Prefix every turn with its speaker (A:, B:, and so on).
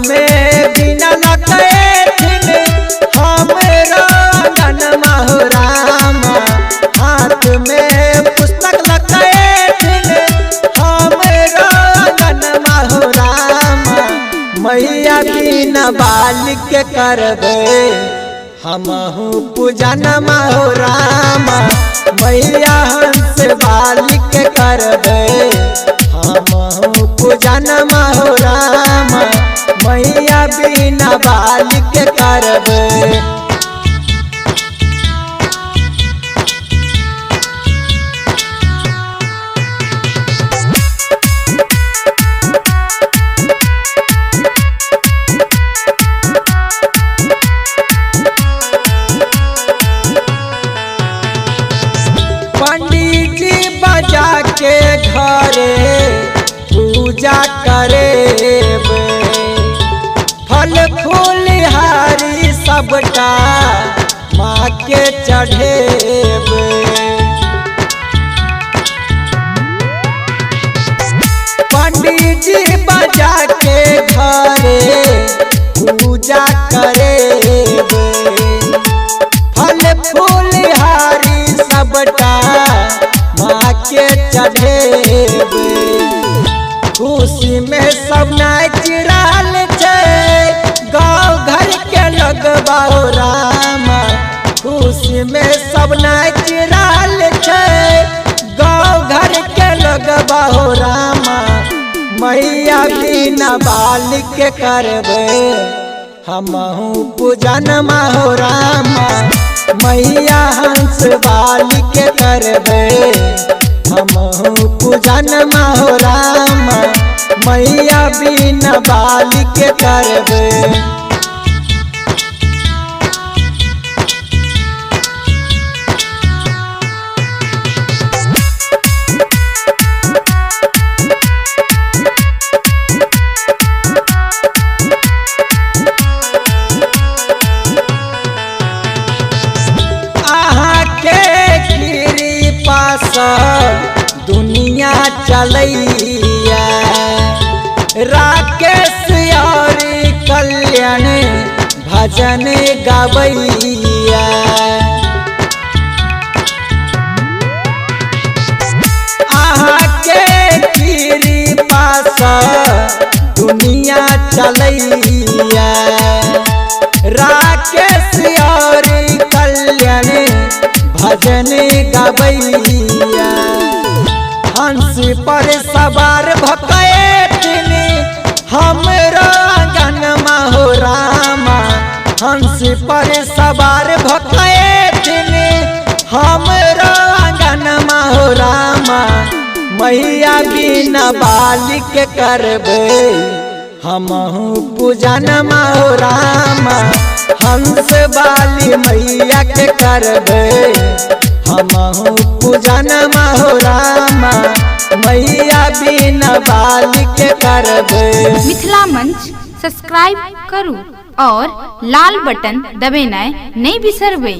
A: में बिना लकैथिन हमरो अंगनमा हो रामा। हाथ में पुस्तक लकैथिन हमरो अंगनमा हो रामा। मैया बिना बालिक के करबे हमहु पूजनमा हो रामा। मैया हंस बालिक के करबे हमहु पूजनमा हो रामा। मैया बिना बालिक के करबे। पंडित जी बजा के घरे पूजा करेबे। फल फूल हारी सबटा माँ के चढ़ेबे। पंडित जी बजा के घरे पूजा करेबे। फल फूल हारी सबटा माँ के चढ़ेबे। खुशी में सब नाच रहल छै गाँव घर के लगबा हो रामा। खुशी में सब नाच रहल छै गाँव घर के लगबा हो रामा। मैया बिना बालिक के करबे हमहु पूजनमा हो रामा। मैया हंस बालिक के करबे हमहु पूजनमा हो रामा। मैया बिना बालिक के करबे। दुनिया चलैया राकेश और कल्याण भजन गवैया। आहा के कृपा से दुनिया चलैया राकेश और कल्याण भजन गवैया। हंस पर सवार भकैथिन हमरो अंगनमा हो रामा। हंस पर सवार भकैथिन हमरो अंगनमा हो रामा। मैया बिना बालिक के करबे हमहु पूजनमा हो रामा। हंस बाली मैया के करबे हमहु पूजनमा हो रामा। मैया बिना बालिक के करबे।
B: मिथिला मंच सब्सक्राइब करू और लाल बटन दबेनाय नहीं बिसरबै।